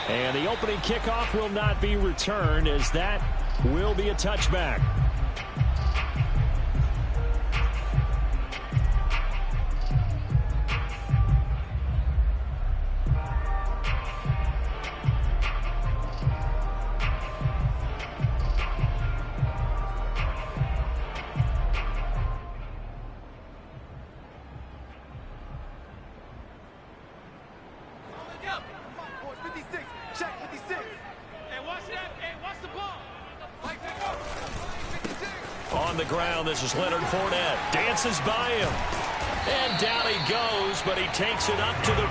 And the opening kickoff will not be returned, as that will be a touchback. On the ground, this is Leonard Fournette. Dances by him. And down he goes, but he takes it up to the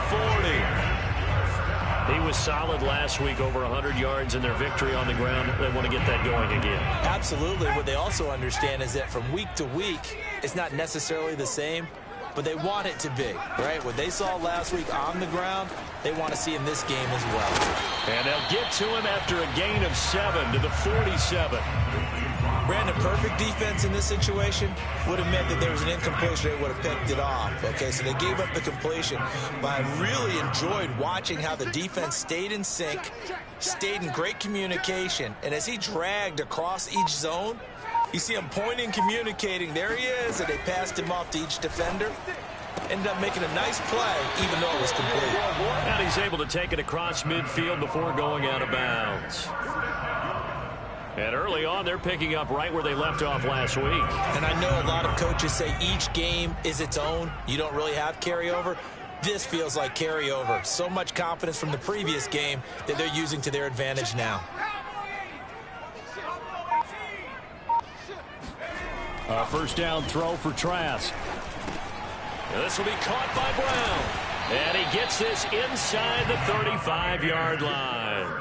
40. He was solid last week, over 100 yards in their victory on the ground. They want to get that going again. Absolutely. What they also understand is that from week to week, it's not necessarily the same, but they want it to be, right? What they saw last week on the ground, they want to see in this game as well. And they'll get to him after a gain of 7 to the 47. Brandon, perfect defense in this situation would have meant that there was an incompletion. They would have picked it off. Okay, so they gave up the completion. But I really enjoyed watching how the defense stayed in sync, stayed in great communication. And as he dragged across each zone, you see him pointing, communicating. There he is, and they passed him off to each defender. Ended up making a nice play, even though it was complete. And he's able to take it across midfield before going out of bounds. And early on, they're picking up right where they left off last week. And I know a lot of coaches say each game is its own. You don't really have carryover. This feels like carryover. So much confidence from the previous game that they're using to their advantage now. A first down throw for Trask. This will be caught by Brown. And he gets this inside the 35-yard line.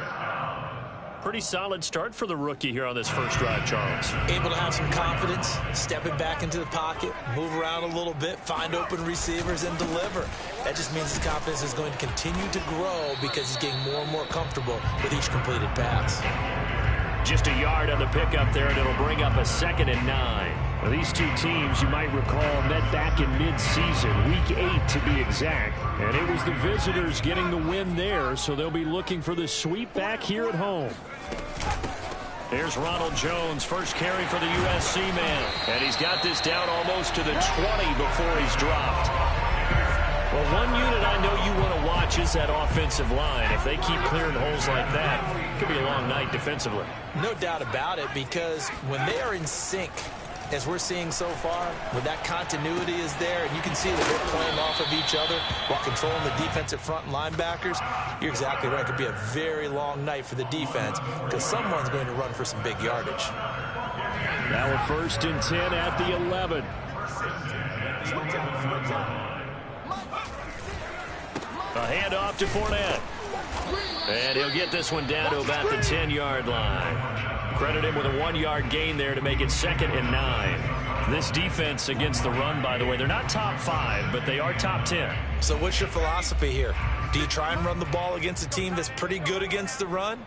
Pretty solid start for the rookie here on this first drive, Charles. Able to have some confidence, stepping back into the pocket, move around a little bit, find open receivers, and deliver. That just means his confidence is going to continue to grow because he's getting more and more comfortable with each completed pass. Just a yard on the pickup there, and it'll bring up a 2nd and 9. Well, these two teams, you might recall, met back in mid-season, week 8 to be exact. And it was the visitors getting the win there, so they'll be looking for the sweep back here at home. Here's Ronald Jones, first carry for the USC man. And he's got this down almost to the 20 before he's dropped. Well, one unit I know you want to watch is that offensive line. If they keep clearing holes like that, it could be a long night defensively. No doubt about it, because when they are in sync, as we're seeing so far, when that continuity is there, and you can see that they're playing off of each other while controlling the defensive front and linebackers, you're exactly right. It could be a very long night for the defense because someone's going to run for some big yardage. Now a 1st and 10 at the 11. A handoff to Fournette. And he'll get this one down to about the 10-yard line. Credit him with a 1-yard gain there to make it 2nd and 9. This defense against the run, by the way, they're not top 5, but they are top 10. So what's your philosophy here? Do you try and run the ball against a team that's pretty good against the run?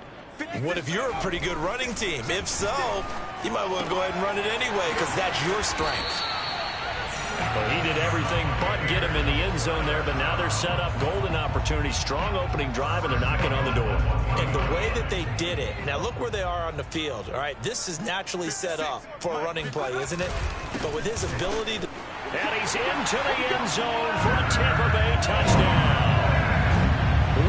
What if you're a pretty good running team? If so, you might want to go ahead and run it anyway because that's your strength. Well, he did everything but get him in the end zone there, but now they're set up golden opportunity, strong opening drive, and they're knocking on the door. And the way that they did it, now look where they are on the field, all right? This is naturally set up for a running play, isn't it? But with his ability to... And he's into the end zone for a Tampa Bay touchdown.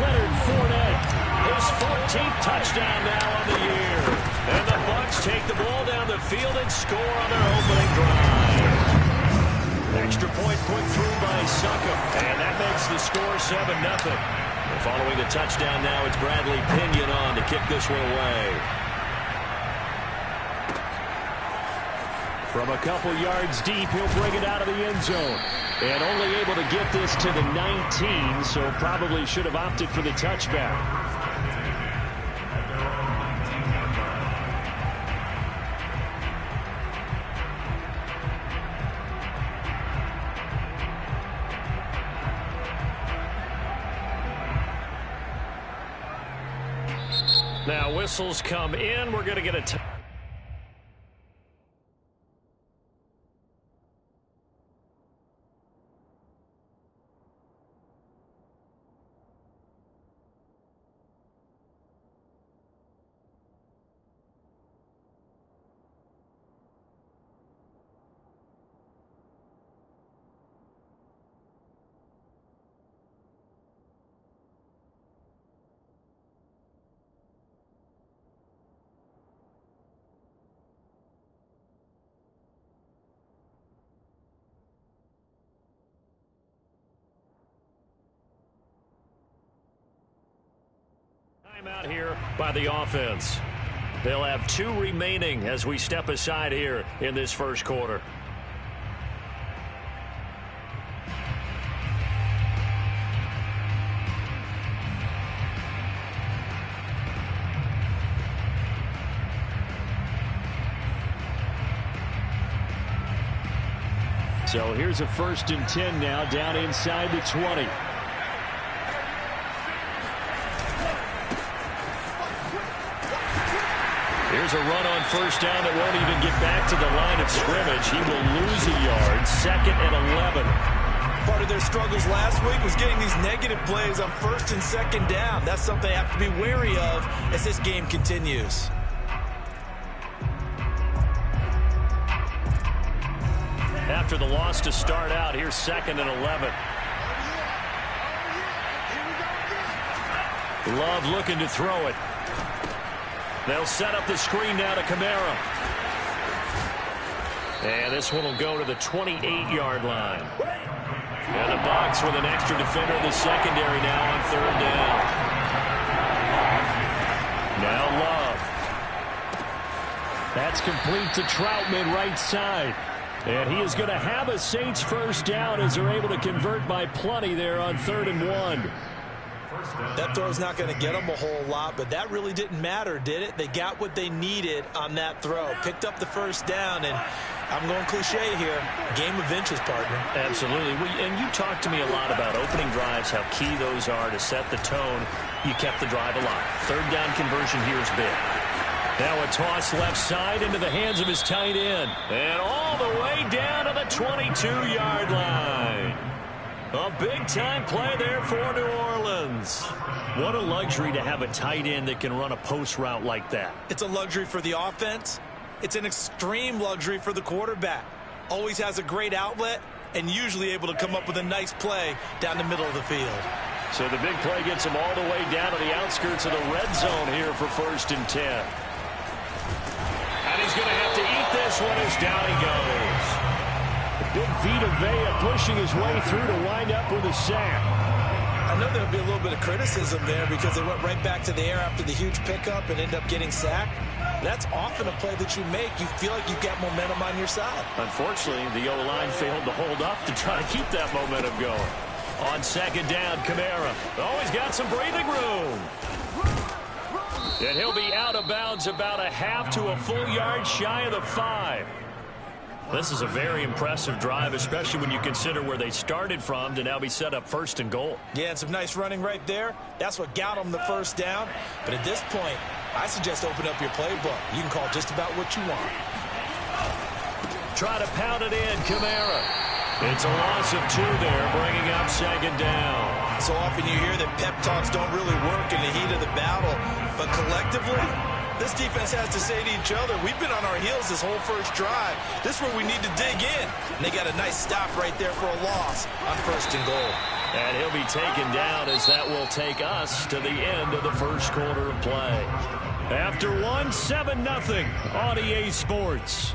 Leonard Fournette, his 14th touchdown now on the year. And the Bucs take the ball down the field and score on their opening drive. Extra point put through by Succop, and that makes the score 7-0. Following the touchdown now, it's Bradley Pinion on to kick this one away. From a couple yards deep, he'll bring it out of the end zone. And only able to get this to the 19, so probably should have opted for the touchback. Now whistles come in. We're going to get a Timeout here by the offense. They'll have 2 remaining as we step aside here in this first quarter. So here's a 1st and 10 now, down inside the 20. Here's a run on 1st down that won't even get back to the line of scrimmage. He will lose a yard. 2nd and 11. Part of their struggles last week was getting these negative plays on 1st and 2nd down. That's something they have to be wary of as this game continues. After the loss to start out, here's 2nd and 11. Love looking to throw it. They'll set up the screen now to Kamara. And this one will go to the 28-yard line. And the Bucs with an extra defender in the secondary now on 3rd down. Now Love. That's complete to Troutman right side. And he is going to have a Saints 1st down as they're able to convert by plenty there on 3rd and 1. That throw's not going to get them a whole lot, but that really didn't matter, did it? They got what they needed on that throw. Picked up the 1st down, and I'm going cliche here. Game of inches, partner. Absolutely. And you talked to me a lot about opening drives, how key those are to set the tone. You kept the drive alive. 3rd down conversion here is big. Now a toss left side into the hands of his tight end. And all the way down to the 22-yard line. A big-time play there for New Orleans. What a luxury to have a tight end that can run a post route like that. It's a luxury for the offense. It's an extreme luxury for the quarterback. Always has a great outlet and usually able to come up with a nice play down the middle of the field. So the big play gets him all the way down to the outskirts of the red zone here for 1st and 10. And he's going to have to eat this one as down he goes. Big Vita Vea pushing his way through to wind up with a sack. I know there'll be a little bit of criticism there because they went right back to the air after the huge pickup and ended up getting sacked. That's often a play that you make. You feel like you've got momentum on your side. Unfortunately, the O-line failed to hold up to try to keep that momentum going. On 2nd down, Kamara. Oh, he's got some breathing room. And he'll be out of bounds about a half to a full yard shy of the 5. This is a very impressive drive, especially when you consider where they started from to now be set up 1st and goal. Yeah, and some nice running right there. That's what got them the 1st down. But at this point, I suggest open up your playbook. You can call just about what you want. Try to pound it in, Kamara. It's a loss of 2 there, bringing up 2nd down. So often you hear that pep talks don't really work in the heat of the battle. But collectively, this defense has to say to each other, we've been on our heels this whole 1st drive. This is where we need to dig in. And they got a nice stop right there for a loss on 1st and goal. And he'll be taken down as that will take us to the end of the 1st quarter of play. After 1, 7-0 on EA Sports.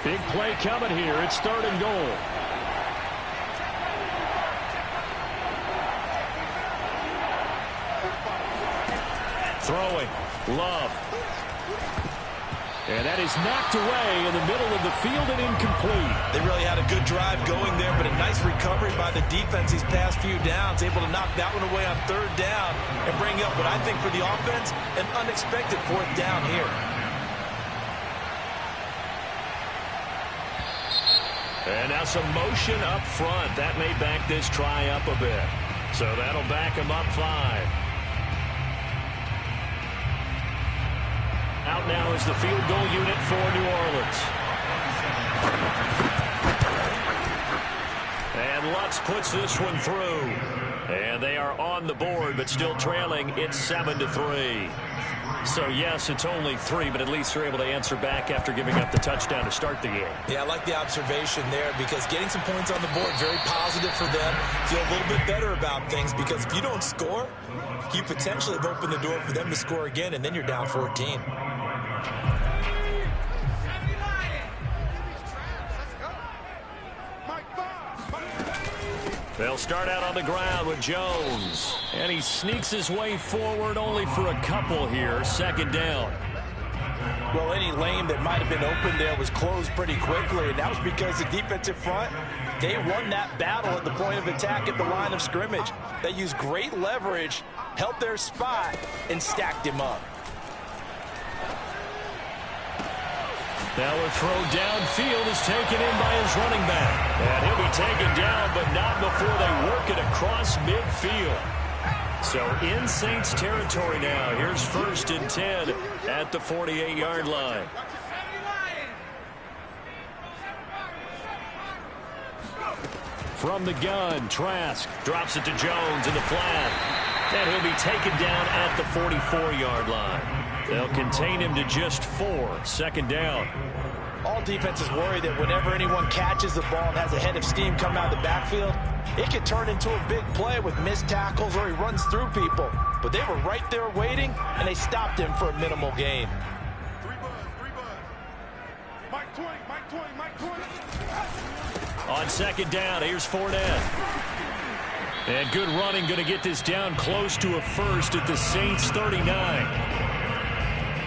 Big play coming here. It's 3rd and goal. Throwing. Love. And that is knocked away in the middle of the field and incomplete. They really had a good drive going there, but a nice recovery by the defense these past few downs. Able to knock that one away on 3rd down and bring up what I think for the offense, an unexpected 4th down here. And now some motion up front. That may back this try up a bit. So that'll back him up 5. Out now is the field goal unit for New Orleans. And Lutz puts this one through. And they are on the board, but still trailing. It's 7-3. So, yes, it's only 3, but at least they're able to answer back after giving up the touchdown to start the game. Yeah, I like the observation there because getting some points on the board, very positive for them. Feel a little bit better about things because if you don't score, you potentially have opened the door for them to score again, and then you're down 14. They'll start out on the ground with Jones. And he sneaks his way forward only for a couple here. Second down. Well, any lane that might have been open there was closed pretty quickly, and that was because the defensive front, they won that battle at the point of attack at the line of scrimmage. They used great leverage, held their spot, and stacked him up. Now a throw downfield is taken in by his running back. And he'll be taken down, but not before they work it across midfield. So in Saints territory now. Here's 1st and 10 at the 48-yard line. From the gun, Trask drops it to Jones in the flat. And he'll be taken down at the 44-yard line. They'll contain him to just 4. Second down. All defenses worry that whenever anyone catches the ball and has a head of steam coming out of the backfield, it could turn into a big play with missed tackles or he runs through people. But they were right there waiting, and they stopped him for a minimal gain. On second down, here's Fournette. And good running, going to get this down close to a first at the Saints 39.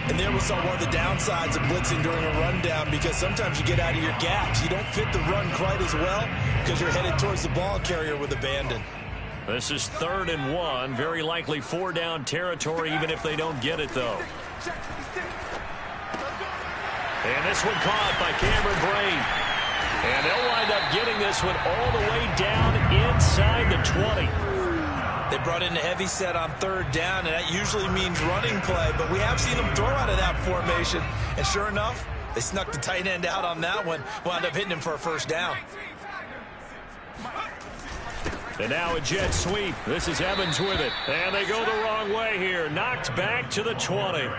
And there we saw one of the downsides of blitzing during a rundown, because sometimes you get out of your gaps. You don't fit the run quite as well because you're headed towards the ball carrier with abandon. This is 3rd and 1. Very likely 4-down territory, even if they don't get it, though. And this one caught by Cameron Brain. And they'll wind up getting this one all the way down inside the 20. They brought in a heavy set on 3rd down, and that usually means running play, but we have seen them throw out of that formation. And sure enough, they snuck the tight end out on that one, wound up hitting him for a 1st down. And now a jet sweep. This is Evans with it. And they go the wrong way here. Knocked back to the 20.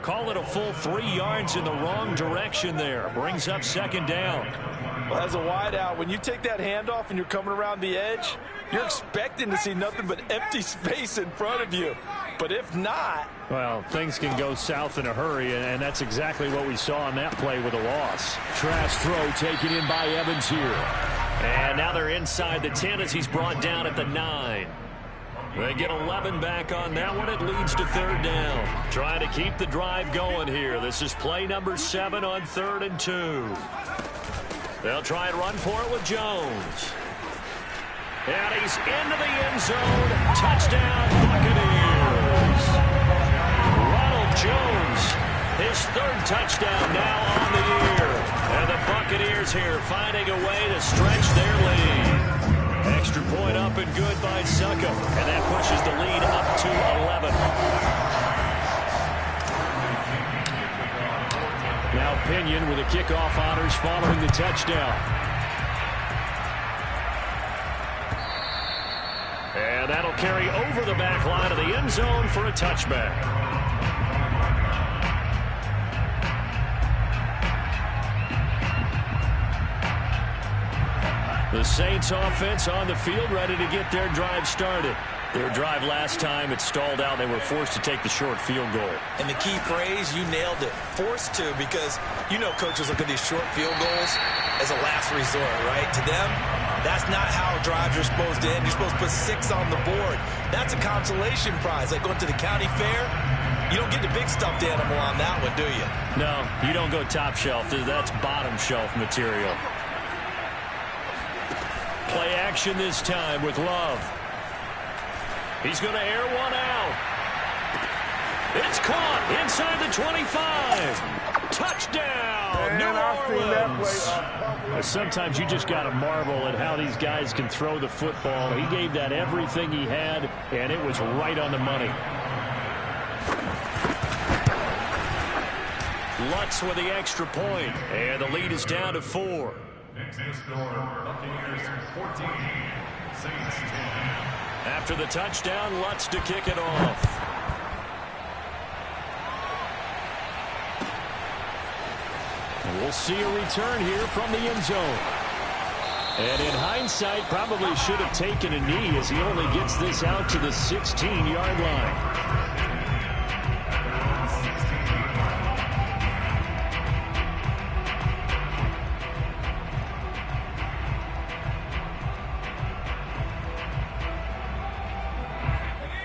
Call it a full 3 yards in the wrong direction there. Brings up 2nd down. Well, as a wideout, when you take that handoff and you're coming around the edge, you're expecting to see nothing but empty space in front of you. But if not... well, things can go south in a hurry, and that's exactly what we saw on that play with a loss. Trash throw taken in by Evans here. And now they're inside the 10 as he's brought down at the 9. They get 11 back on that one. It leads to 3rd down. Trying to keep the drive going here. This is play number 7 on 3rd and 2. They'll try and run for it with Jones. And he's into the end zone. Touchdown, Buccaneers. Ronald Jones, his 3rd touchdown now on the year. And the Buccaneers here finding a way to stretch their lead. Extra point up and good by Succop. And that pushes the lead up to 11. Now Pinion with the kickoff honors following the touchdown. And that'll carry over the back line of the end zone for a touchback. The Saints offense on the field ready to get their drive started. Their drive last time, it stalled out. They were forced to take the short field goal. And the key phrase, you nailed it. Forced to, because you know coaches look at these short field goals as a last resort, right? To them, that's not how drives are supposed to end. You're supposed to put 6 on the board. That's a consolation prize. Like going to the county fair, you don't get the big stuffed animal on that one, do you? No, you don't go top shelf. That's bottom shelf material. Play action this time with Love. He's going to air one out. It's caught inside the 25. Touchdown, New Orleans. Sometimes you just got to marvel at how these guys can throw the football. He gave that everything he had, and it was right on the money. Lutz with the extra point, and the lead is down to 4. Next to score, Buccaneers 14, Saints 10. After the touchdown, Lutz to kick it off. And we'll see a return here from the end zone. And in hindsight, probably should have taken a knee as he only gets this out to the 16-yard line.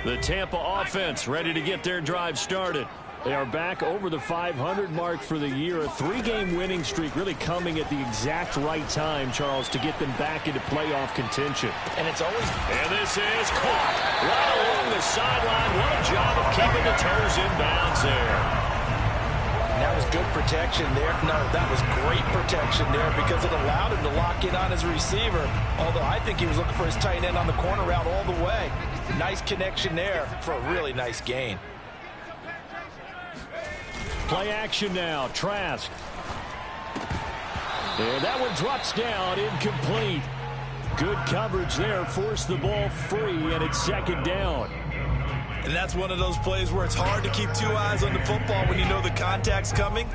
The Tampa offense ready to get their drive started. They are back over the 500 mark for the year. A 3-game winning streak really coming at the exact right time, Charles, to get them back into playoff contention. And it's always... And this is caught right along the sideline. What a job of keeping the toes in bounds there. That was good protection there. No, that was great protection there because it allowed him to lock in on his receiver. Although I think he was looking for his tight end on the corner route all the way. Nice connection there for a really nice gain. Play action now. Trask. And that one drops down, incomplete. Good coverage there. Forced the ball free, and it's second down. And that's one of those plays where it's hard to keep two eyes on the football when you know the contact's coming,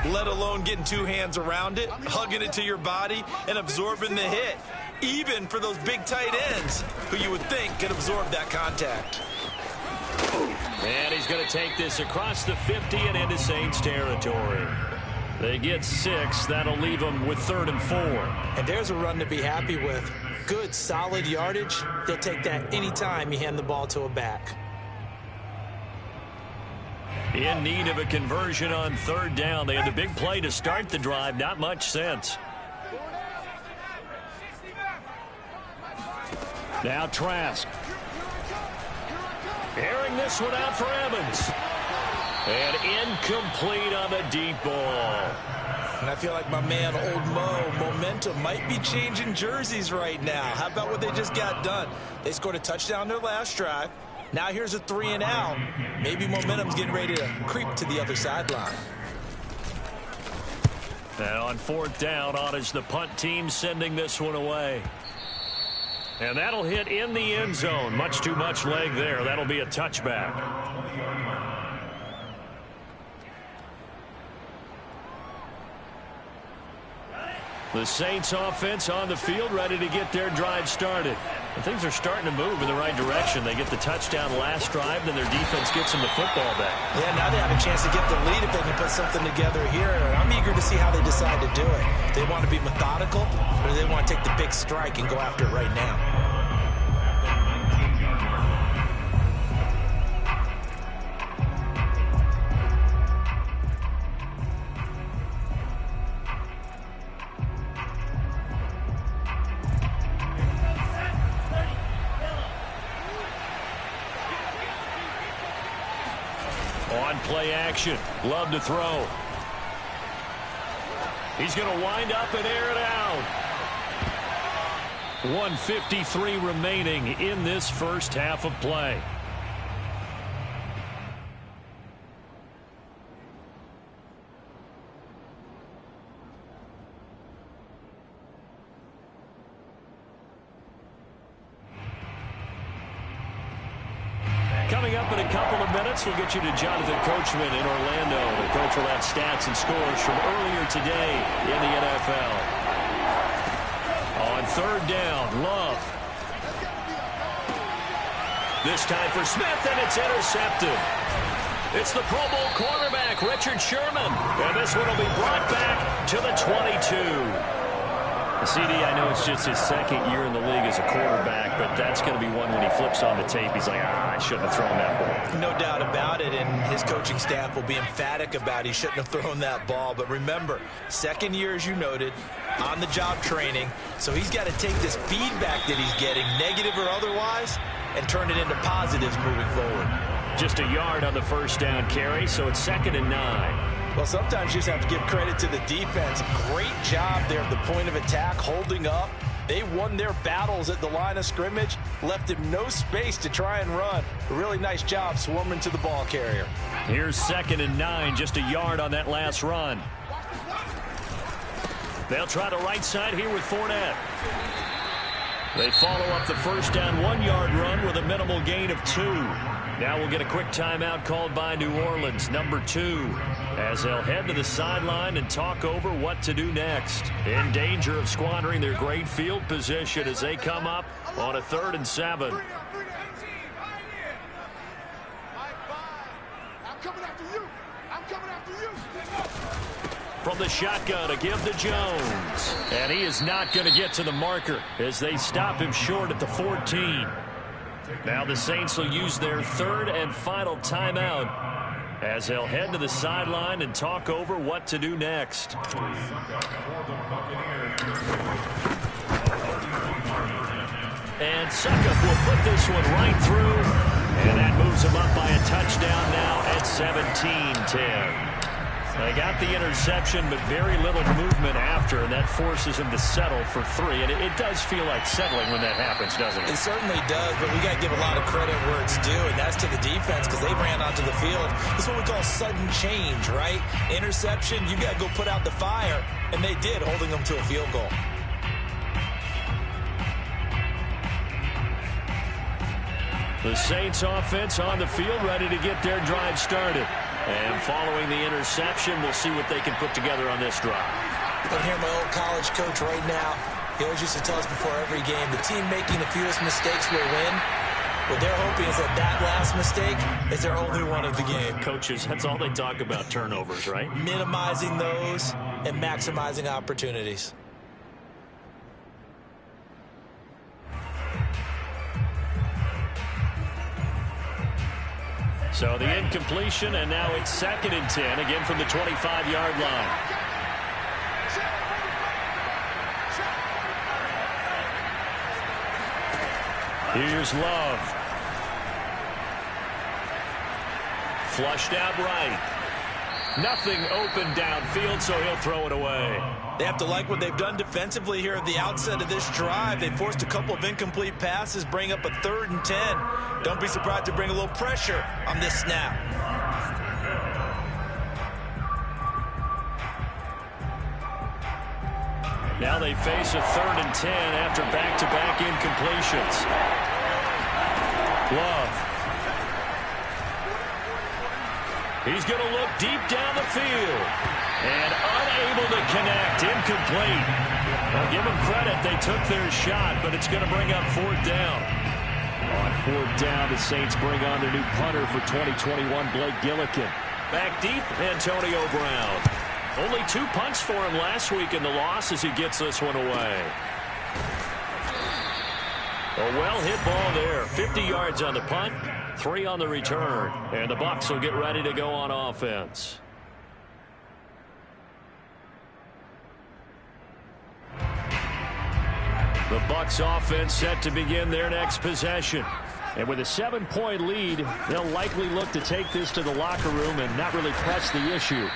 let alone getting two hands around it, hugging it to your body, and absorbing the hit. Even for those big tight ends who you would think could absorb that contact. And he's going to take this across the 50 and into Saints territory. They get 6. That'll leave them with 3rd and 4. And there's a run to be happy with. Good, solid yardage. They'll take that anytime you hand the ball to a back. In need of a conversion on 3rd down. They had the big play to start the drive. Not much sense. Now Trask. Airing this one out for Evans. And incomplete on the deep ball. And I feel like my man, Old Mo, momentum might be changing jerseys right now. How about what they just got done? They scored a touchdown their last drive. Now here's a 3 and out. Maybe momentum's getting ready to creep to the other sideline. And on 4th down, on is the punt team sending this one away. And that'll hit in the end zone. Much too much leg there. That'll be a touchback. The Saints offense on the field ready to get their drive started. And things are starting to move in the right direction. They get the touchdown last drive, then their defense gets them the football back. Yeah, now they have a chance to get the lead if they can put something together here. I'm eager to see how they decide to do it. They want to be methodical, or they want to take the big strike and go after it right now. On play action. Love to throw. He's going to wind up and air it out. 1:53 remaining in this first half of play. Coming up in a couple of minutes, we'll get you to Jonathan Coachman in Orlando. The coach will have stats and scores from earlier today in the NFL. On 3rd down, Love. This time for Smith, and it's intercepted. It's the Pro Bowl cornerback, Richard Sherman. And this one will be brought back to the 22. CD, I know it's just his 2nd year in the league as a quarterback, but that's going to be one when he flips on the tape. He's like, I shouldn't have thrown that ball. No doubt about it, and his coaching staff will be emphatic about he shouldn't have thrown that ball. But remember, 2nd year, as you noted, on-the-job training. So he's got to take this feedback that he's getting, negative or otherwise, and turn it into positives moving forward. Just a yard on the 1st down carry, so it's 2nd and 9. Well, sometimes you just have to give credit to the defense. Great job there at the point of attack, holding up. They won their battles at the line of scrimmage, left him no space to try and run. A really nice job swarming to the ball carrier. Here's 2nd and 9, just a yard on that last run. They'll try the right side here with Fournette. They follow up the 1st down 1-yard run with a minimal gain of 2. Now we'll get a quick timeout called by New Orleans, number 2, as they'll head to the sideline and talk over what to do next. In danger of squandering their great field position as they come up on a 3rd and 7. I'm coming after you. I'm coming after you. From the shotgun to give to Jones. And he is not going to get to the marker as they stop him short at the 14. Now the Saints will use their third and final timeout as they'll head to the sideline and talk over what to do next. And Suckup will put this one right through, and that moves him up by a touchdown now at 17-10. They got the interception, but very little movement after, and that forces him to settle for 3. And it does feel like settling when that happens, doesn't it? It certainly does, but we got to give a lot of credit where it's due, and that's to the defense because they ran onto the field. This is what we call sudden change, right? Interception, you got to go put out the fire, and they did, holding them to a field goal. The Saints offense on the field, ready to get their drive started. And following the interception, we'll see what they can put together on this drive. I can hear my old college coach right now. He always used to tell us before every game, the team making the fewest mistakes will win. What they're hoping is that last mistake is their only one of the game. Coaches, that's all they talk about, turnovers, right? Minimizing those and maximizing opportunities. So the incompletion, and now it's 2nd and 10, again from the 25-yard line. Here's Love. Flushed out right. Nothing open downfield, so he'll throw it away. They have to like what they've done defensively here at the outset of this drive. They forced a couple of incomplete passes, bring up a 3rd and 10. Don't be surprised to bring a little pressure on this snap. Now they face a 3rd and 10 after back-to-back incompletions. Love. He's going to look deep down the field. And unable to connect. Incomplete. Well, give them credit. They took their shot, but it's going to bring up 4th down. On 4th down, the Saints bring on their new punter for 2021, Blake Gillikin. Back deep, Antonio Brown. Only 2 punts for him last week in the loss as he gets this one away. A well-hit ball there. 50 yards on the punt, 3 on the return. And the Bucs will get ready to go on offense. The Bucs offense set to begin their next possession. And with a 7-point lead, they'll likely look to take this to the locker room and not really press the issue.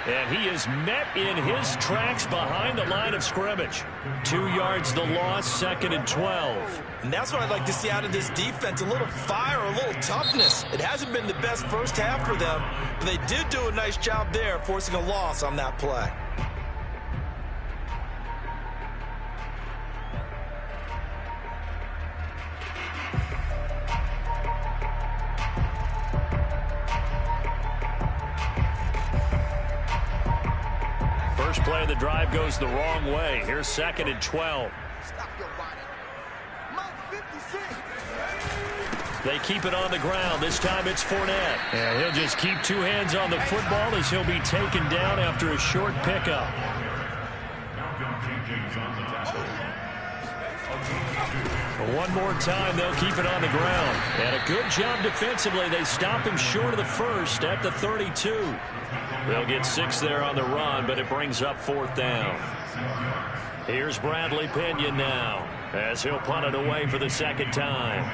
And he is met in his tracks behind the line of scrimmage. 2 yards the loss, 2nd and 12. And that's what I'd like to see out of this defense, a little fire, a little toughness. It hasn't been the best first half for them, but they did do a nice job there, forcing a loss on that play. First play of the drive goes the wrong way. Here's 2nd and 12. Stop your body. Mount 56. They keep it on the ground. This time it's Fournette. And he'll just keep 2 hands on the football as he'll be taken down after a short pickup. One more time, they'll keep it on the ground. And a good job defensively. They stop him short of the first at the 32. They'll get 6 there on the run, but it brings up 4th down. Here's Bradley Pinion now as he'll punt it away for the 2nd time.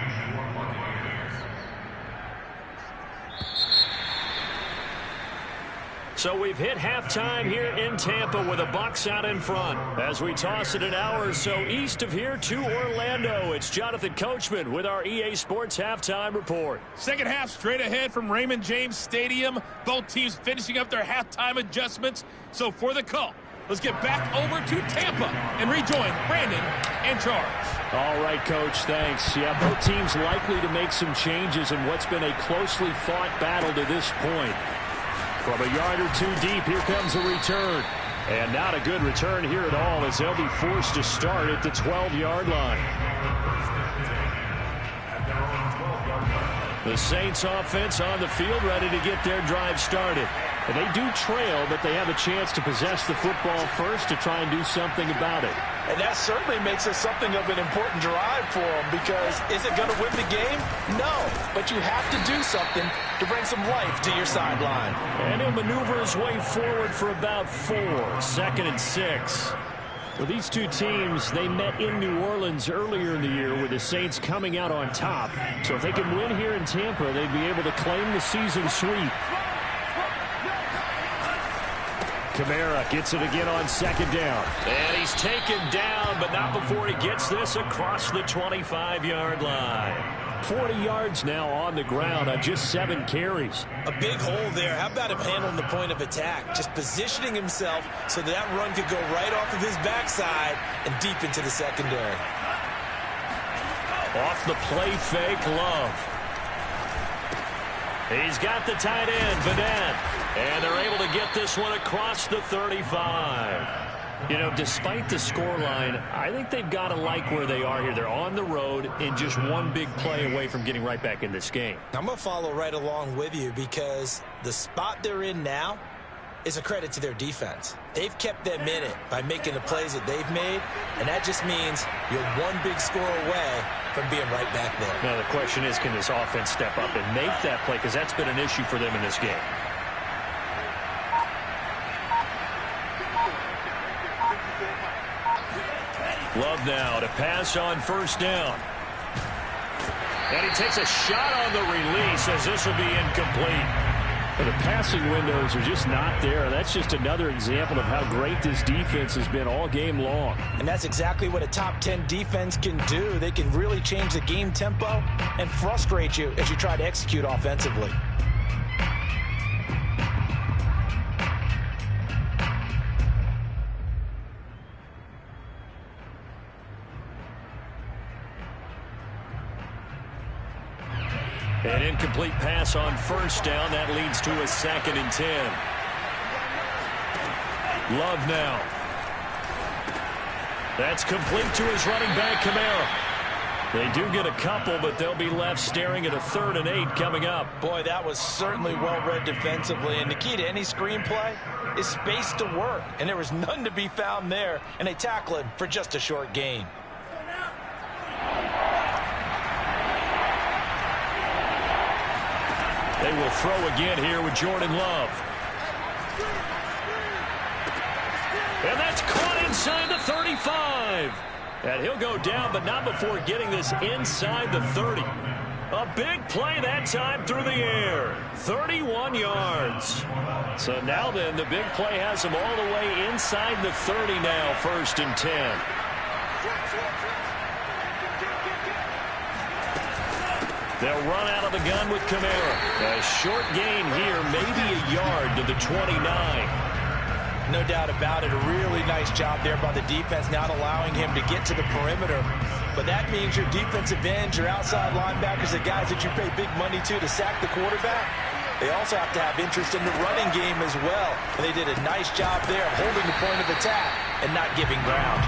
So we've hit halftime here in Tampa with the Bucs out in front. As we toss it an hour or so east of here to Orlando, it's Jonathan Coachman with our EA Sports Halftime Report. Second half straight ahead from Raymond James Stadium. Both teams finishing up their halftime adjustments. So for the call, let's get back over to Tampa and rejoin Brandon and Charles. All right, Coach, thanks. Yeah, both teams likely to make some changes in what's been a closely fought battle to this point. From a yard or 2 deep, here comes a return. And not a good return here at all as they'll be forced to start at the 12-yard line. The Saints offense on the field ready to get their drive started. And they do trail, but they have a chance to possess the football first to try and do something about it. And that certainly makes it something of an important drive for them, because is it going to win the game? No, but you have to do something to bring some life to your sideline. And he'll maneuver his way forward for about 4, 2nd and 6. Well, these two teams, they met in New Orleans earlier in the year with the Saints coming out on top. So if they can win here in Tampa, they'd be able to claim the season sweep. Kamara gets it again on 2nd down. And he's taken down, but not before he gets this across the 25-yard line. 40 yards now on the ground on just 7 carries. A big hole there. How about him handling the point of attack? Just positioning himself so that run could go right off of his backside and deep into the secondary. Off the play fake, Love. He's got the tight end, Vanette. And they're able to get this one across the 35. You know, despite the scoreline, I think they've got to like where they are here. They're on the road and just one big play away from getting right back in this game. I'm going to follow right along with you, because the spot they're in now is a credit to their defense. They've kept them in it by making the plays that they've made, and that just means you're one big score away from being right back there. Now, the question is, can this offense step up and make that play? Because that's been an issue for them in this game. Love now to pass on 1st down. And he takes a shot on the release as this will be incomplete. But the passing windows are just not there. That's just another example of how great this defense has been all game long. And that's exactly what a top 10 defense can do. They can really change the game tempo and frustrate you as you try to execute offensively. An incomplete pass on 1st down. That leads to a 2nd and 10. Love now. That's complete to his running back, Kamara. They do get a couple, but they'll be left staring at a 3rd and 8 coming up. Boy, that was certainly well-read defensively. And the key to any screenplay is space to work. And there was none to be found there. And they tackle him for just a short gain. They will throw again here with Jordan Love. And that's caught inside the 35. And he'll go down, but not before getting this inside the 30. A big play that time through the air. 31 yards. So now then, the big play has him all the way inside the 30 now, 1st and 10. They'll run out of the gun with Kamara. A short gain here, maybe a yard to the 29. No doubt about it. A really nice job there by the defense, not allowing him to get to the perimeter. But that means your defensive ends, your outside linebackers, the guys that you pay big money to sack the quarterback, they also have to have interest in the running game as well. And they did a nice job there of holding the point of attack and not giving ground.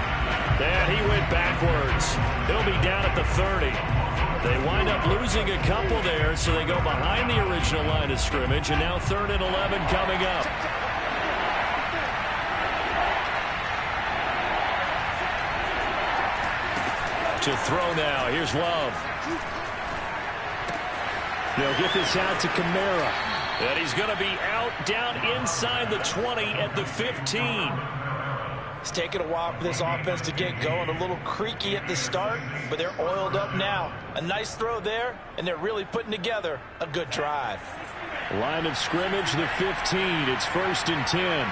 And he went backwards. He'll be down at the 30. They wind up losing a couple there, so they go behind the original line of scrimmage, and now 3rd and 11 coming up. To throw now, here's Love. They'll get this out to Kamara. And he's going to be out down inside the 20 at the 15. It's taken a while for this offense to get going. A little creaky at the start, but they're oiled up now. A nice throw there, and they're really putting together a good drive. Line of scrimmage, the 15. It's 1st and 10.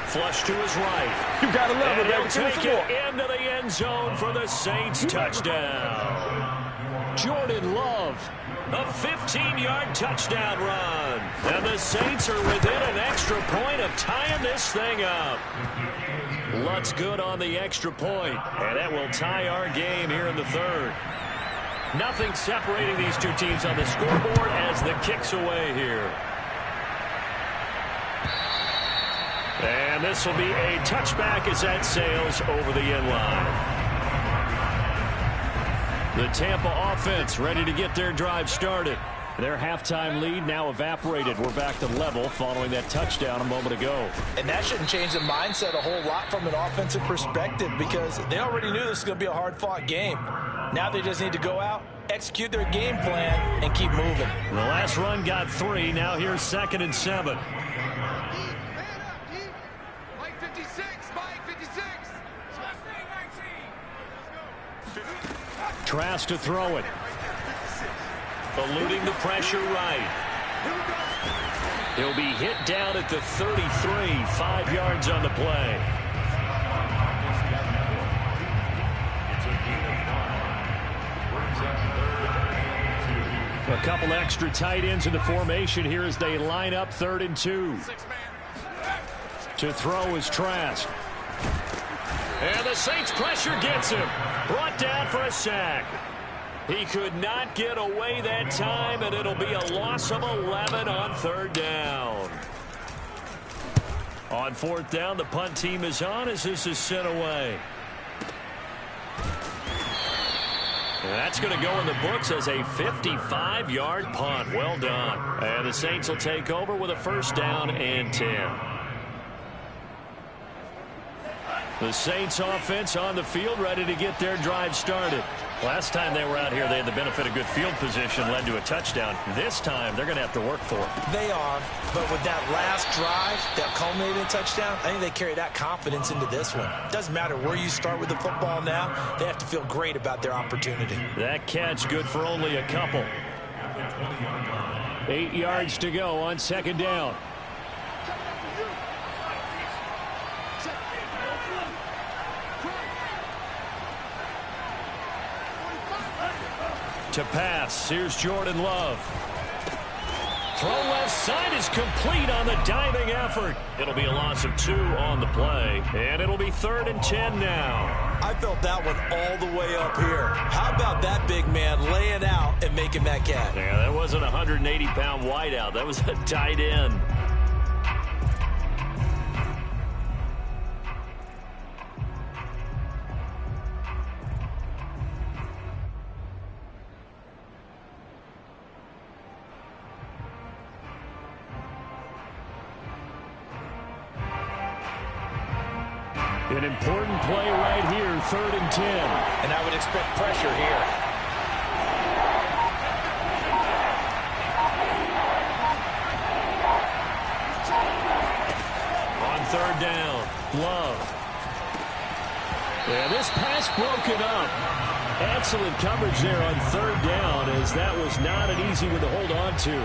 Flush to his right. You gotta love it, He'll baby. take it into the end zone for the Saints touchdown. Jordan Love, a 15-yard touchdown run. And the Saints are within an extra point of tying this thing up. Lutz good on the extra point, and that will tie our game here in the 3rd. Nothing separating these two teams on the scoreboard as the kick's away here. And this will be a touchback as that sails over the end line. The Tampa offense ready to get their drive started. Their halftime lead now evaporated. We're back to level following that touchdown a moment ago. And that shouldn't change the mindset a whole lot from an offensive perspective because they already knew this was going to be a hard-fought game. Now they just need to go out, execute their game plan, and keep moving. The last run got 3. Now here's 2nd and 7. Mike 56, Mike 56. Trask to throw it. Eluding the pressure right. He'll be hit down at the 33, 5 yards on the play. A couple extra tight ends in the formation here as they line up 3rd and 2. To throw is Trask. And the Saints pressure gets him. Brought down for a sack. He could not get away that time, and it'll be a loss of 11 on 3rd down. On 4th down, the punt team is on as this is sent away. And that's going to go in the books as a 55-yard punt. Well done. And the Saints will take over with a 1st down and 10. The Saints offense on the field ready to get their drive started. Last time they were out here, they had the benefit of good field position, led to a touchdown. This time, they're going to have to work for it. They are, but with that last drive that culminated in a touchdown, I think they carry that confidence into this one. Doesn't matter where you start with the football now, they have to feel great about their opportunity. That catch good for only a couple. 8 yards to go on 2nd down. To pass, here's Jordan Love. Throw left side is complete on the diving effort. It'll be a loss of 2 on the play, and it'll be 3rd and 10 now. I felt that one all the way up here. How about that big man laying out and making that catch? Yeah, that wasn't a 180-pound wideout. That was a tight end. An important play right here, 3rd and 10. And I would expect pressure here. On 3rd down, Love. Yeah, this pass broken up. Excellent coverage there on 3rd down, as that was not an easy one to hold on to.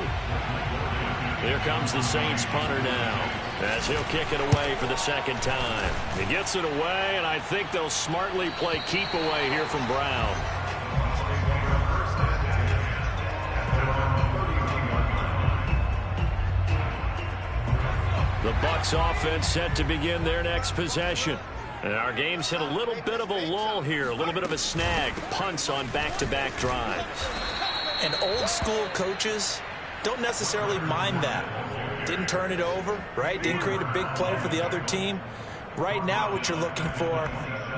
Here comes the Saints punter now, as he'll kick it away for the 2nd time. He gets it away, and I think they'll smartly play keep away here from Brown. The Bucs offense set to begin their next possession. And our game's hit a little bit of a lull here, a little bit of a snag. Punts on back-to-back drives. And old school coaches don't necessarily mind that. Didn't turn it over, right? Didn't create a big play for the other team. Right now what you're looking for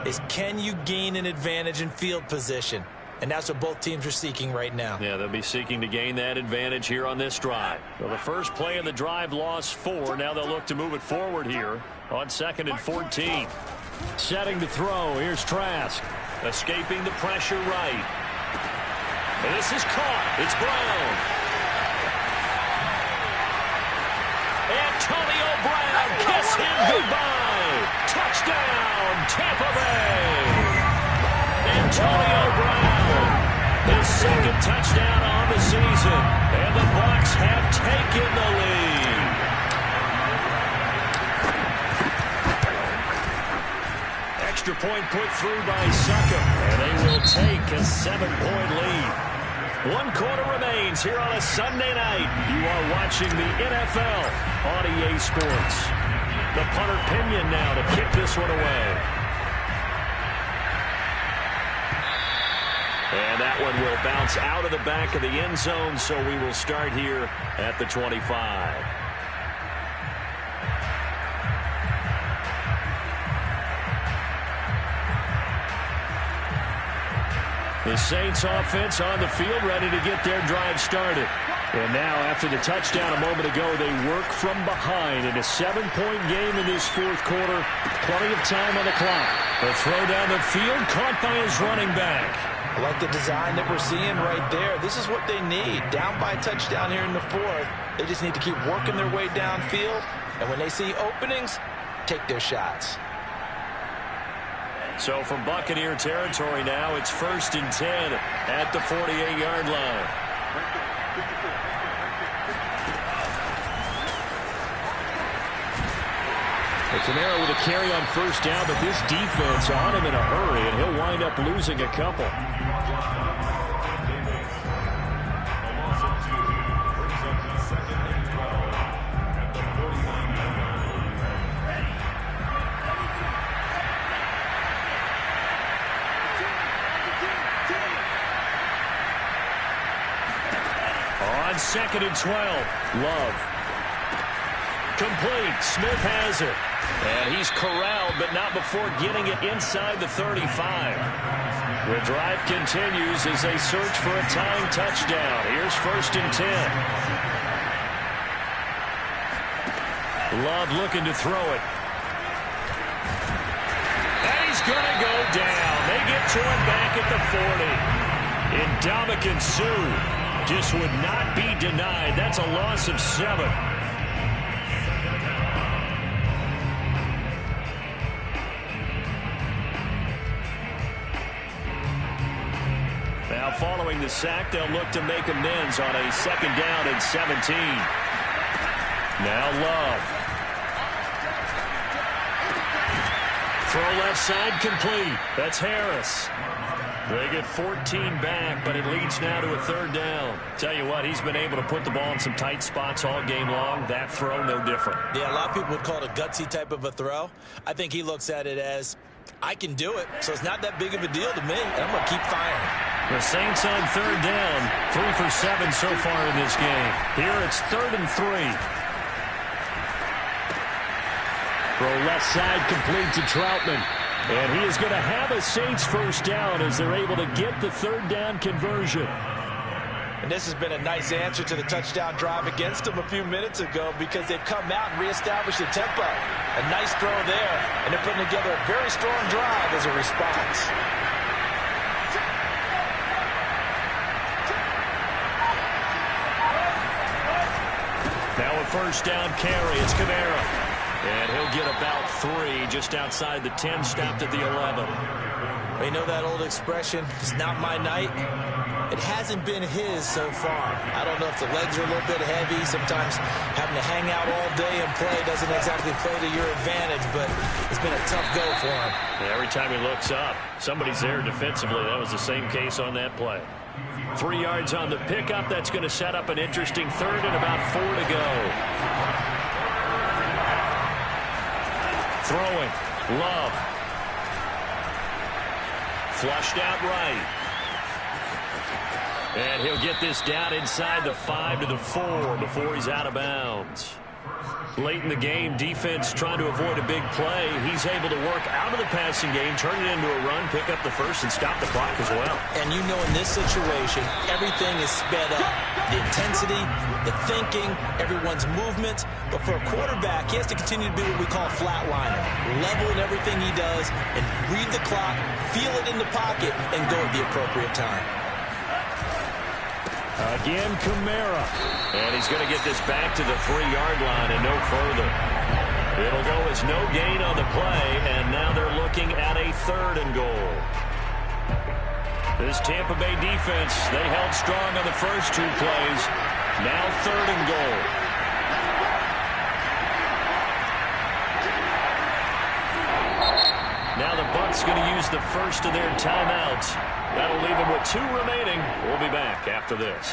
is, can you gain an advantage in field position? And that's what both teams are seeking right now. Yeah, they'll be seeking to gain that advantage here on this drive. Well, the first play of the drive lost 4. Now they'll look to move it forward here on 2nd and 14. Setting to throw. Here's Trask. Escaping the pressure right. And this is caught. It's Brown. Antonio Brown, kiss him goodbye. Touchdown, Tampa Bay. Antonio Brown, his 2nd touchdown on the season, and the Bucs have taken the lead. Extra point put through by Suckham, and they will take a 7-point lead. 1 quarter remains here on a Sunday night. You are watching the NFL on EA Sports. The punter Pinion now to kick this one away. And that one will bounce out of the back of the end zone, so we will start here at the 25. The Saints offense on the field, ready to get their drive started. And now, after the touchdown a moment ago, they work from behind in a 7-point game in this fourth quarter. Plenty of time on the clock. The throw down the field, caught by his running back. I like the design that we're seeing right there. This is what they need. Down by a touchdown here in the fourth. They just need to keep working their way downfield. And when they see openings, take their shots. So from Buccaneer territory now, it's 1st and 10 at the 48-yard line. Kamara with a carry on first down, but this defense on him in a hurry, and he'll wind up losing a couple. On 2nd and 12, Love. Complete. Smith has it. And he's corralled, but not before getting it inside the 35. The drive continues as they search for a tying touchdown. Here's 1st and 10. Love looking to throw it. And he's going to go down. They get to him back at the 40. Ndamukong Suh just would not be denied. That's a loss of 7. Now following the sack, they'll look to make amends on a 2nd down and 17. Now Love. Throw left side complete. That's Harris. They get 14 back, but it leads now to a 3rd down. Tell you what, he's been able to put the ball in some tight spots all game long. That throw, no different. Yeah, a lot of people would call it a gutsy type of a throw. I think he looks at it as, I can do it, so it's not that big of a deal to me, and I'm going to keep firing. The Saints on 3rd down, 3 for 7 so far in this game. Here it's 3rd and 3. Throw left side complete to Troutman. And he is going to have a Saints 1st down as they're able to get the 3rd down conversion. And this has been a nice answer to the touchdown drive against them a few minutes ago because they've come out and reestablished the tempo. A nice throw there, and they're putting together a very strong drive as a response. Now a 1st down carry. It's Kamara. And he'll get about 3 just outside the 10, stopped at the 11. You know that old expression, it's not my night? It hasn't been his so far. I don't know if the legs are a little bit heavy. Sometimes having to hang out all day and play doesn't exactly play to your advantage, but it's been a tough go for him. Yeah, every time he looks up, somebody's there defensively. That was the same case on that play. 3 yards on the pickup. That's going to set up an interesting 3rd and about 4 to go. Throwing. Love. Flushed out right. And he'll get this down inside the 5 to the 4 before he's out of bounds. Late in the game, defense trying to avoid a big play. He's able to work out of the passing game, turn it into a run, pick up the 1st, and stop the clock as well. And you know in this situation, everything is sped up. The intensity, the thinking, everyone's movement. But for a quarterback, he has to continue to be what we call a flatliner. Level in everything he does and read the clock, feel it in the pocket, and go at the appropriate time. Again, Kamara. And he's going to get this back to the 3-yard line and no further. It'll go as no gain on the play, and now they're looking at a 3rd and goal. This Tampa Bay defense, they held strong on the first 2 plays. Now 3rd and goal. Now the Bucs going to use the first of their timeouts. That'll leave them with 2 remaining. We'll be back after this.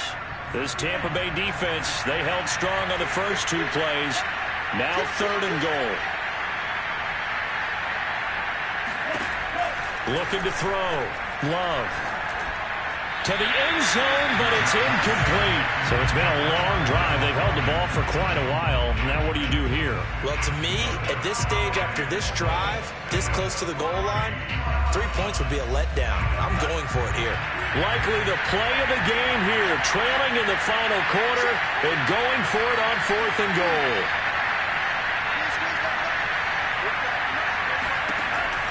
This Tampa Bay defense, they held strong on the first 2 plays. Now 3rd and goal. Looking to throw. Love. to the end zone, but it's incomplete. So it's been a long drive. They've held the ball for quite a while. Now what do you do here? Well, to me, at this stage, after this drive, this close to the goal line, 3 points would be a letdown. I'm going for it here. Likely the play of the game here, trailing in the final quarter and going for it on 4th and goal.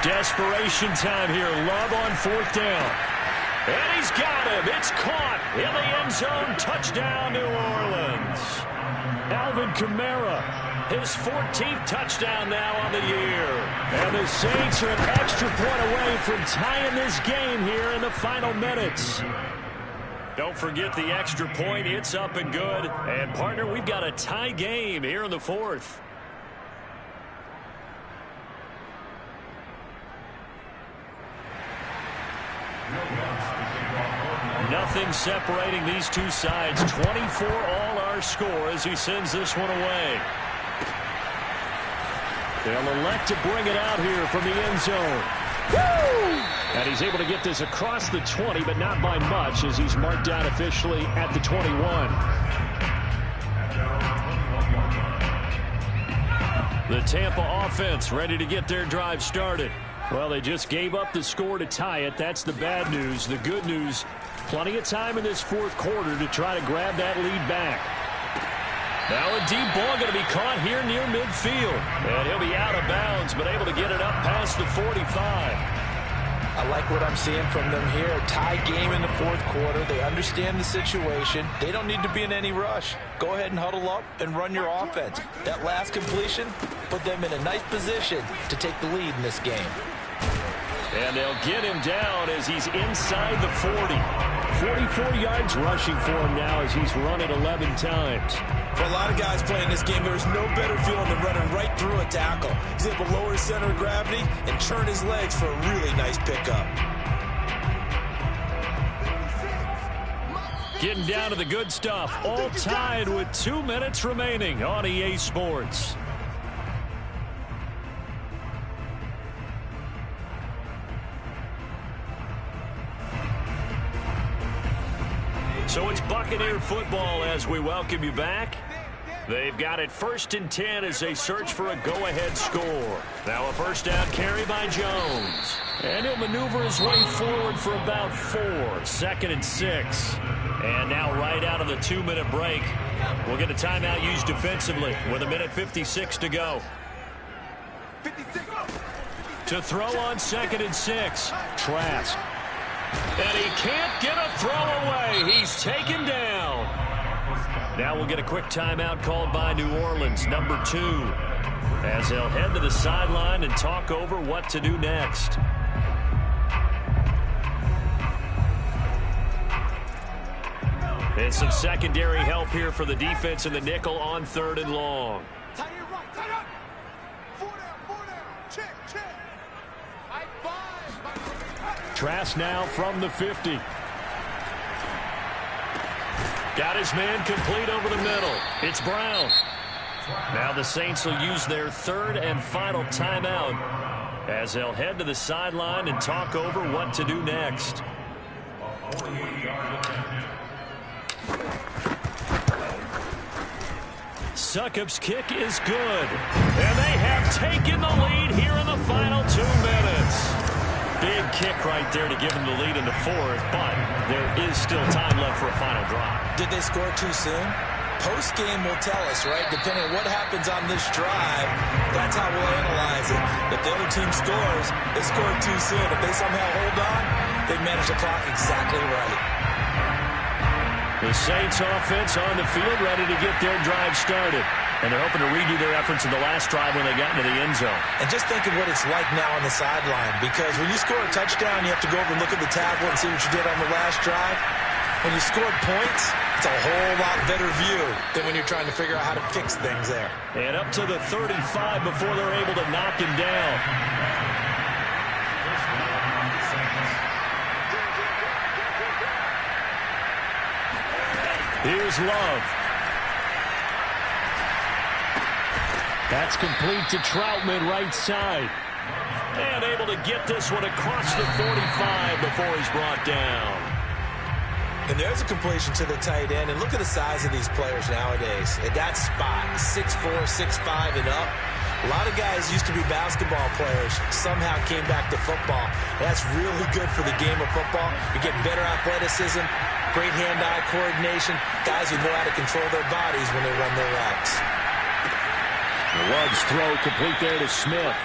Desperation time here. Love on 4th down. And he's got him. It's caught in the end zone. Touchdown, New Orleans. Alvin Kamara, his 14th touchdown now on the year. And the Saints are an extra point away from tying this game here in the final minutes. Don't forget the extra point. It's up and good. And, partner, we've got a tie game here in the 4th. Nothing separating these two sides. 24 all our score as he sends this one away. They'll elect to bring it out here from the end zone. Woo! And he's able to get this across the 20, but not by much as he's marked out officially at the 21. The Tampa offense ready to get their drive started. Well, they just gave up the score to tie it. That's the bad news. The good news, plenty of time in this 4th quarter to try to grab that lead back. Now a deep ball going to be caught here near midfield. And he'll be out of bounds, but able to get it up past the 45. I like what I'm seeing from them here. A tie game in the 4th quarter. They understand the situation. They don't need to be in any rush. Go ahead and huddle up and run your offense. That last completion put them in a nice position to take the lead in this game. And they'll get him down as he's inside the 40. 44 yards rushing for him now as he's run it 11 times. For a lot of guys playing this game, there's no better feeling than running right through a tackle. He's able to lower his center of gravity and turn his legs for a really nice pickup. Getting down to the good stuff. All tied with 2 minutes remaining on EA Sports. So it's Buccaneer football as we welcome you back. They've got it 1st and 10 as they search for a go-ahead score. Now a first down carry by Jones. And he'll maneuver his way forward for about 4. 2nd and 6. And now right out of the 2-minute break, we'll get a timeout used defensively with 1:56 to go. To throw on 2nd and 6. Trask. And he can't get a throw away. He's taken down. Now we'll get a quick timeout called by New Orleans, number 2, as they'll head to the sideline and talk over what to do next. And some secondary help here for the defense in the nickel on 3rd and long. Tie it right, tie it up. 4 down. Check. High five. Trask now from the 50. Got his man complete over the middle. It's Brown. Now the Saints will use their 3rd and final timeout as they'll head to the sideline and talk over what to do next. Succop's kick is good. And they have taken the lead here in the final 2 minutes. Big kick right there to give them the lead in the 4th, but there is still time left for a final drive. Did they score too soon? Post-game will tell us, right? Depending on what happens on this drive, that's how we'll analyze it. If the other team scores, they scored too soon. If they somehow hold on, they manage the clock exactly right. The Saints offense on the field ready to get their drive started. And they're hoping to redo their efforts in the last drive when they got into the end zone. And just think of what it's like now on the sideline, because when you score a touchdown, you have to go over and look at the tackle and see what you did on the last drive. When you scored points, it's a whole lot better view than when you're trying to figure out how to fix things there. And up to the 35 before they're able to knock him down. Here's Love. That's complete to Troutman right side. And able to get this one across the 45 before he's brought down. And there's a completion to the tight end. And look at the size of these players nowadays. At that spot, 6'4", 6'5", and up. A lot of guys used to be basketball players, somehow came back to football. And that's really good for the game of football. You're getting better athleticism, great hand-eye coordination, guys who know how to control their bodies when they run their routes. The Lug's throw complete there to Smith.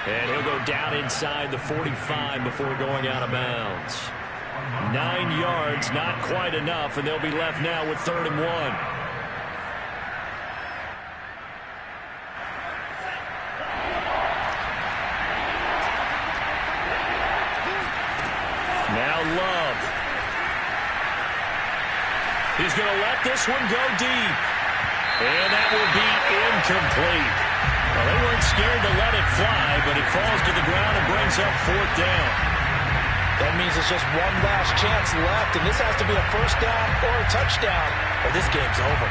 And he'll go down inside the 45 before going out of bounds. 9 yards, not quite enough, and they'll be left now with 3rd and 1. Now Love. He's going to let this one go deep. And that will be incomplete. Well, they weren't scared to let it fly, but it falls to the ground and brings up 4th down. That means it's just one last chance left, and this has to be a 1st down or a touchdown, or this game's over.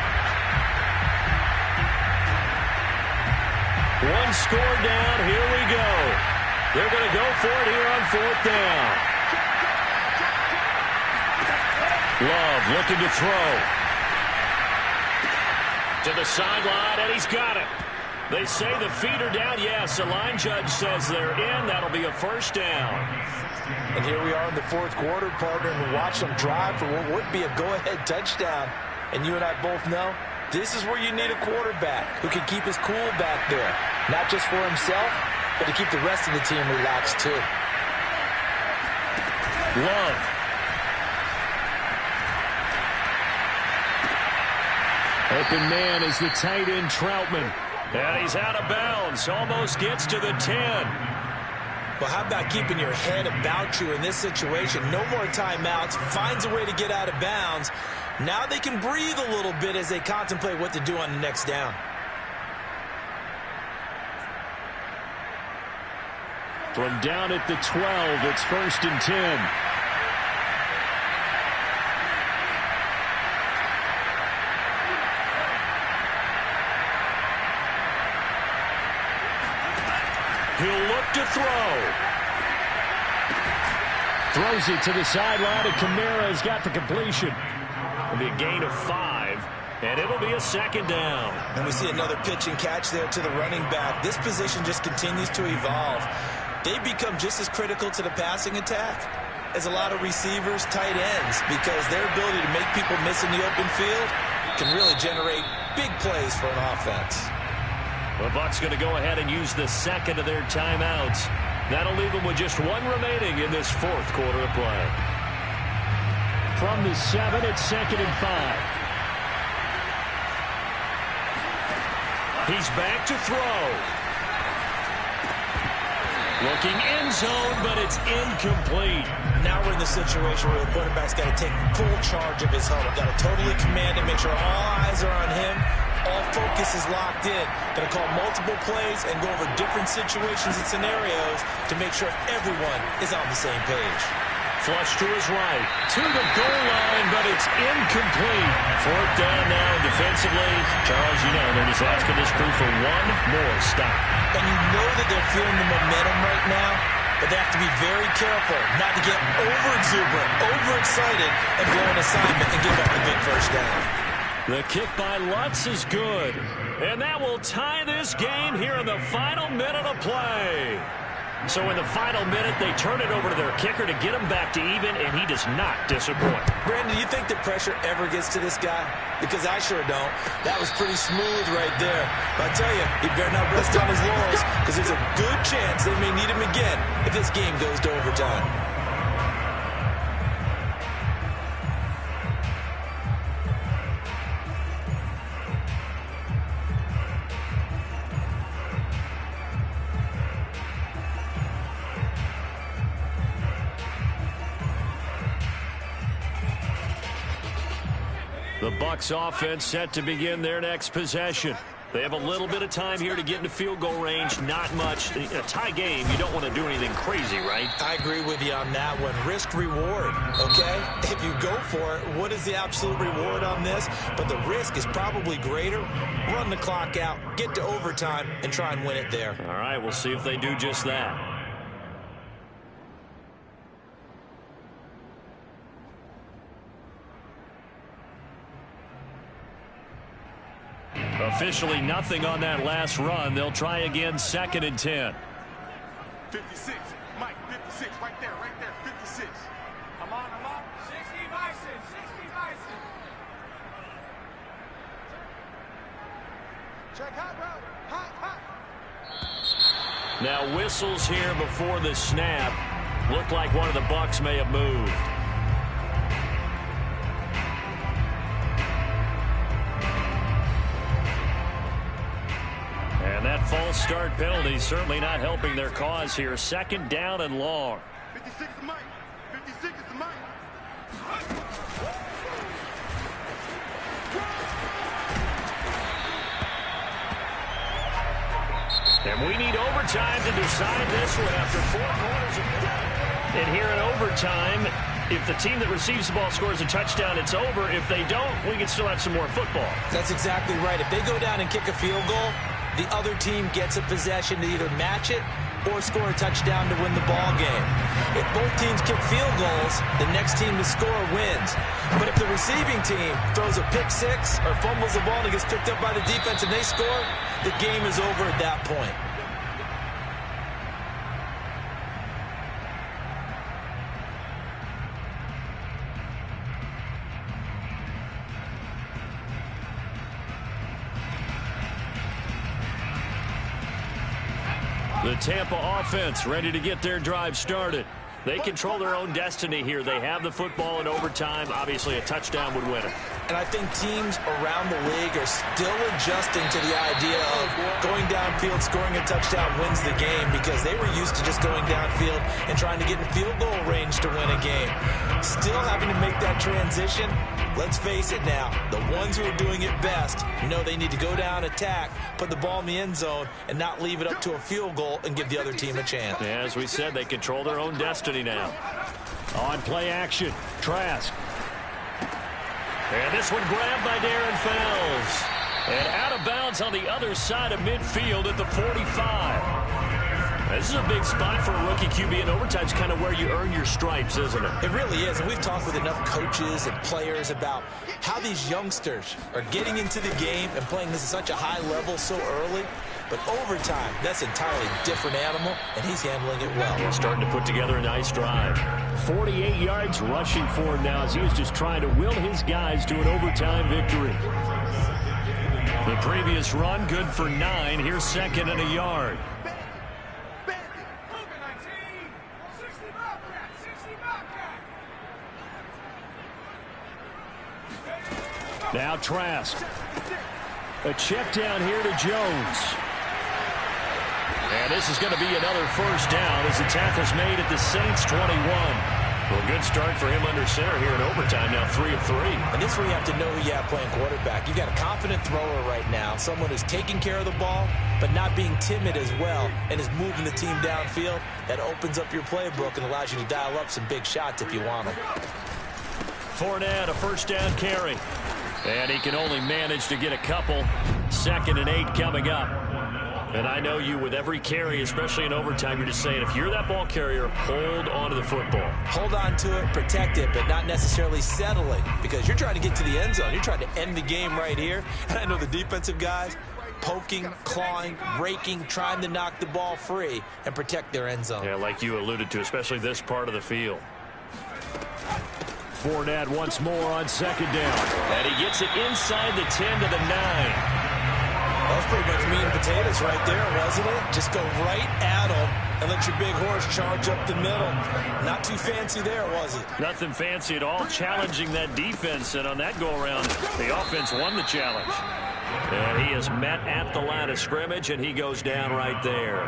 One score down. Here we go. They're going to go for it here on 4th down. Love looking to throw. To the sideline, and he's got it. They say the feet are down. Yes, the line judge says they're in. That'll be a 1st down. And here we are in the 4th quarter, partner, and we watch them drive for what would be a go-ahead touchdown. And you and I both know this is where you need a quarterback who can keep his cool back there. Not just for himself, but to keep the rest of the team relaxed, too. Love. Open man is the tight end Troutman. And he's out of bounds. Almost gets to the 10. Well, how about keeping your head about you in this situation? No more timeouts. Finds a way to get out of bounds. Now they can breathe a little bit as they contemplate what to do on the next down. From down at the 12, it's 1st and 10. He'll look to throw. Throws it to the sideline, and Kamara's got the completion. It'll be a gain of 5, and it'll be a 2nd down. And we see another pitch and catch there to the running back. This position just continues to evolve. They become just as critical to the passing attack as a lot of receivers, tight ends, because their ability to make people miss in the open field can really generate big plays for an offense. The Bucs going to go ahead and use the 2nd of their timeouts. That'll leave them with just 1 remaining in this 4th quarter of play. From the 7, it's 2nd and 5. He's back to throw. Looking end zone, but it's incomplete. Now we're in the situation where the quarterback's got to take full charge of his huddle. Got to totally command it, make sure all eyes are on him. All focus is locked in. Going to call multiple plays and go over different situations and scenarios to make sure everyone is on the same page. Flush to his right. To the goal line, but it's incomplete. 4th down now defensively. Charles, you know, they're just asking this crew for one more stop. And you know that they're feeling the momentum right now, but they have to be very careful not to get over-exuberant, overexcited, and blow an assignment and give up the big 1st down. The kick by Lutz is good. And that will tie this game here in the final minute of play. So in the final minute, they turn it over to their kicker to get him back to even, and he does not disappoint. Brandon, do you think the pressure ever gets to this guy? Because I sure don't. That was pretty smooth right there. But I tell you, he better not rest on his laurels, because there's a good chance they may need him again if this game goes to overtime. The Bucs offense set to begin their next possession. They have a little bit of time here to get into field goal range. Not much. A tie game, you don't want to do anything crazy, right? I agree with you on that one. Risk reward, okay? If you go for it, what is the absolute reward on this? But the risk is probably greater. Run the clock out, get to overtime, and try and win it there. All right, we'll see if they do just that. Officially nothing on that last run. They'll try again, 2nd and 10. 56. Mike, 56. Right there, 56. I'm on. 60 Bison, 60 Bison. Check hot route. Hot. Now whistles here before the snap. Looked like one of the Bucs may have moved. And that false start penalty certainly not helping their cause here. 2nd down and long. 56 is Mike. 56 is Mike. And we need overtime to decide this one after 4 quarters of play. And here in overtime, if the team that receives the ball scores a touchdown, it's over. If they don't, we can still have some more football. That's exactly right. If they go down and kick a field goal, the other team gets a possession to either match it or score a touchdown to win the ball game. If both teams kick field goals, the next team to score wins. But if the receiving team throws a pick six or fumbles the ball and it gets picked up by the defense and they score, the game is over at that point. The Tampa offense ready to get their drive started. They control their own destiny here. They have the football in overtime. Obviously, a touchdown would win it. And I think teams around the league are still adjusting to the idea of going downfield, scoring a touchdown wins the game, because they were used to just going downfield and trying to get in field goal range to win a game. Still having to make that transition. Let's face it now, the ones who are doing it best know they need to go down, attack, put the ball in the end zone, and not leave it up to a field goal and give the other team a chance. Yeah, as we said, they control their own destiny now. On play action, Trask. And this one grabbed by Darren Fells. And out of bounds on the other side of midfield at the 45. This is a big spot for a rookie QB, and overtime's kind of where you earn your stripes, isn't it? It really is, and we've talked with enough coaches and players about how these youngsters are getting into the game and playing this at such a high level so early. But overtime, that's an entirely different animal, and he's handling it well. He's starting to put together a nice drive. 48 yards rushing for him now as he was just trying to will his guys to an overtime victory. The previous run, good for 9. Here's 2nd and a yard. Now Trask. A check down here to Jones. And this is going to be another first down as the tackle's made at the Saints 21. Well, good start for him under center here in overtime. Now 3 of 3. And this is where you have to know who you have playing quarterback. You've got a confident thrower right now, someone who's taking care of the ball, but not being timid as well, and is moving the team downfield. That opens up your playbook and allows you to dial up some big shots if you want them. Fournette, a first down carry. And he can only manage to get a couple. 2nd and 8 coming up. And I know you, with every carry, especially in overtime, you're just saying, if you're that ball carrier, hold on to the football. Hold on to it, protect it, but not necessarily settling, because you're trying to get to the end zone. You're trying to end the game right here. And I know the defensive guys poking, clawing, raking, trying to knock the ball free and protect their end zone. Yeah, like you alluded to, especially this part of the field. Fournette once more on 2nd down. And he gets it inside the 10 to the 9. That was pretty much meat and potatoes right there, wasn't it? Just go right at him and let your big horse charge up the middle. Not too fancy there, was it? Nothing fancy at all, challenging that defense. And on that go-around, the offense won the challenge. And he is met at the line of scrimmage, and he goes down right there.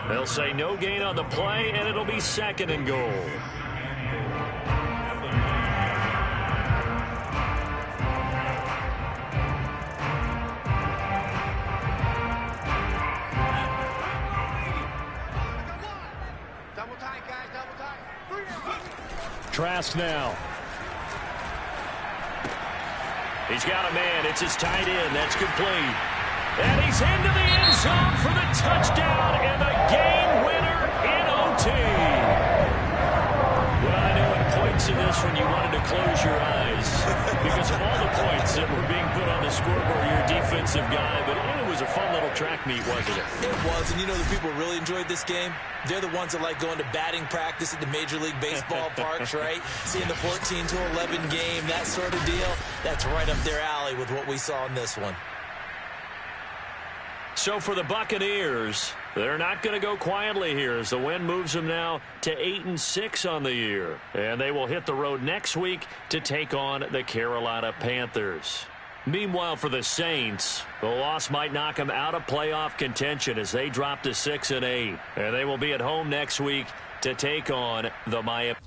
They'll say no gain on the play, and it'll be 2nd and goal. Trask now. He's got a man. It's his tight end. That's complete. And he's into the end zone for the touchdown and the game winner in OT. Well, I know in point points in this one, you wanted to close your eyes because of all the points that were being put on the scoreboard. You're a defensive guy, but it was a fun little track meet, wasn't it? It was, and you know the people who really enjoyed this game? They're the ones that like going to batting practice at the Major League Baseball parks, right? Seeing the 14-11 game, that sort of deal. That's right up their alley with what we saw in this one. So for the Buccaneers, they're not going to go quietly here as the win moves them now to 8-6 on the year. And they will hit the road next week to take on the Carolina Panthers. Meanwhile, for the Saints, the loss might knock them out of playoff contention as they drop to 6-8. And they will be at home next week to take on the Miami.